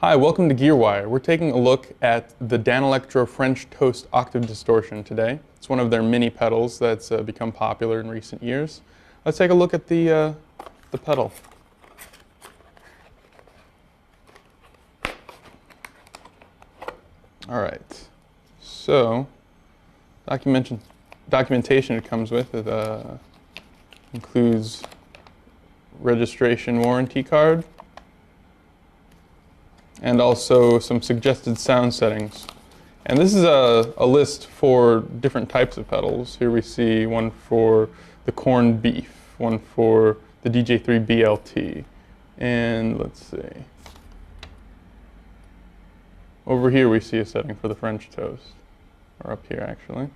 Hi, welcome to Gearwire. We're taking a look at the Danelectro French Toast Octave Distortion today. It's one of their mini pedals that's become popular in recent years. Let's take a look at the pedal. All right, so documentation it comes with includes registration warranty card and also some suggested sound settings. And this is a list for different types of pedals. Here we see one for the corned beef, one for the DJ-13 BLT, and let's see. Over here we see a setting for the French Toast, or up here actually.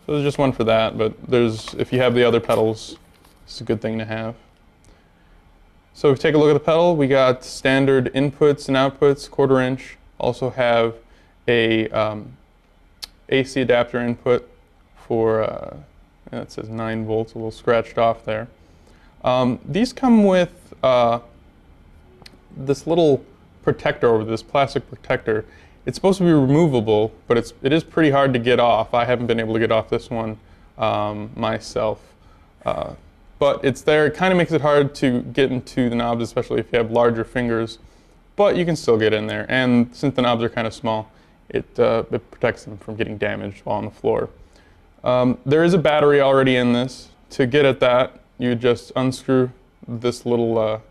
So there's just one for that, but if you have the other pedals, it's a good thing to have. So if we take a look at the pedal, we got standard inputs and outputs, 1/4 inch. Also have a AC adapter input for, it says 9 volts, a little scratched off there. These come with this little protector over this plastic protector. It's supposed to be removable, but it is pretty hard to get off. I haven't been able to get off this one myself. But it's there. It kind of makes it hard to get into the knobs, especially if you have larger fingers. But you can still get in there. And since the knobs are kind of small, it protects them from getting damaged while on the floor. There is a battery already in this. To get at that, you just unscrew this little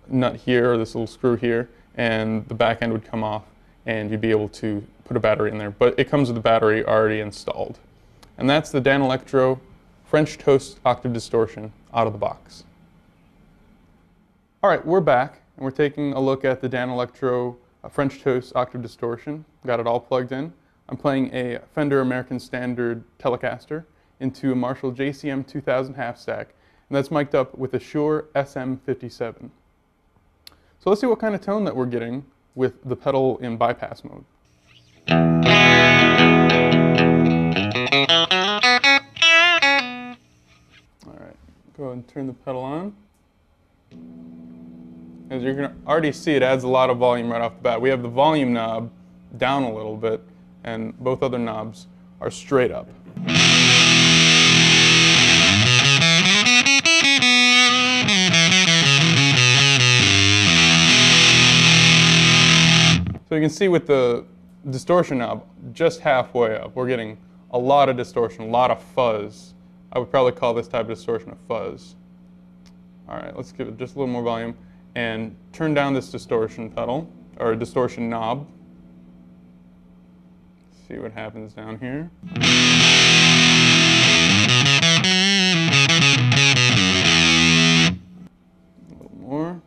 nut here, or this little screw here, and the back end would come off, and you'd be able to put a battery in there. But it comes with the battery already installed. And that's the Danelectro French Toast Octave Distortion out of the box. All right, we're back, and we're taking a look at the Danelectro French Toast Octave Distortion. Got it all plugged in. I'm playing a Fender American Standard Telecaster into a Marshall JCM 2000 half stack, and that's mic'd up with a Shure SM57. So let's see what kind of tone that we're getting with the pedal in bypass mode. Alright, go ahead and turn the pedal on. As you can already see, it adds a lot of volume right off the bat. We have the volume knob down a little bit, and both other knobs are straight up. So you can see with the distortion knob just halfway up, we're getting a lot of distortion, a lot of fuzz. I would probably call this type of distortion a fuzz. All right, let's give it just a little more volume and turn down this distortion pedal, or distortion knob. See what happens down here. A little more.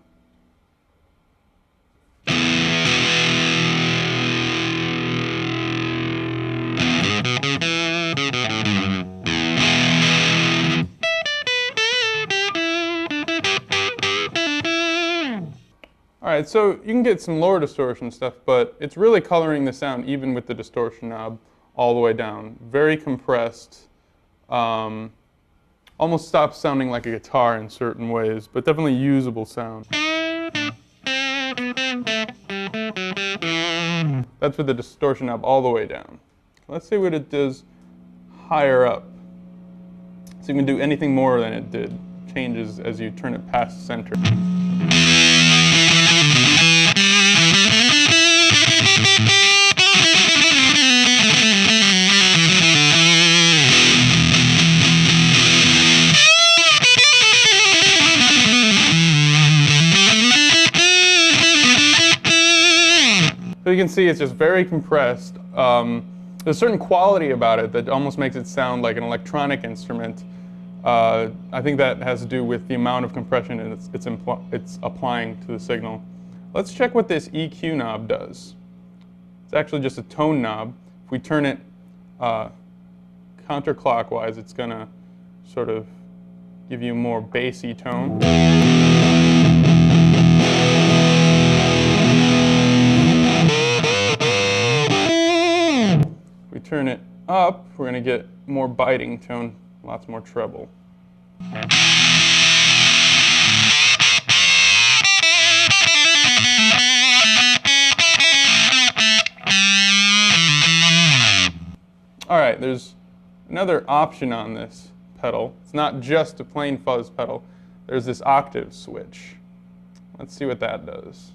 Alright, so you can get some lower distortion stuff, but it's really coloring the sound even with the distortion knob all the way down. Very compressed, almost stops sounding like a guitar in certain ways, but definitely usable sound. That's with the distortion knob all the way down. Let's see what it does higher up. So you can do anything more than it did. Changes as you turn it past center. So you can see it's just very compressed. There's a certain quality about it that almost makes it sound like an electronic instrument. I think that has to do with the amount of compression it's applying to the signal. Let's check what this EQ knob does. It's actually just a tone knob. If we turn it counterclockwise, it's going to sort of give you a more bassy tone. If we turn it up, we're going to get more biting tone, lots more treble. All right, there's another option on this pedal. It's not just a plain fuzz pedal. There's this octave switch. Let's see what that does.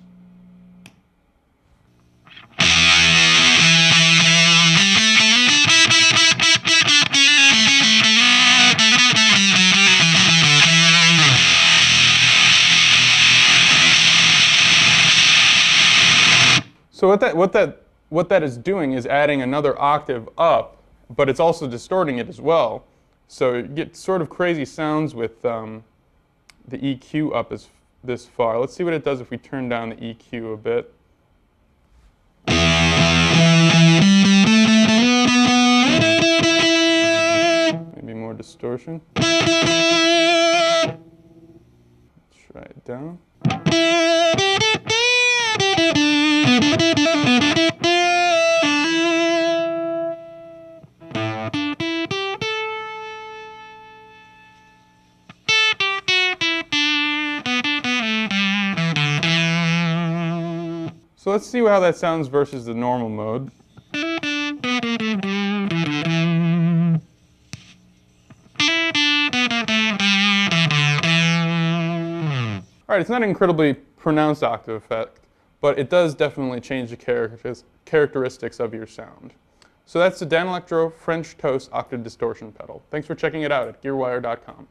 So what that is doing is adding another octave up, but it's also distorting it as well. So you get sort of crazy sounds with the EQ up this far. Let's see what it does if we turn down the EQ a bit. Maybe more distortion. Let's try it down. So let's see how that sounds versus the normal mode. All right, it's not an incredibly pronounced octave effect, but it does definitely change the characteristics of your sound. So that's the Danelectro French Toast Octave Distortion pedal. Thanks for checking it out at Gearwire.com.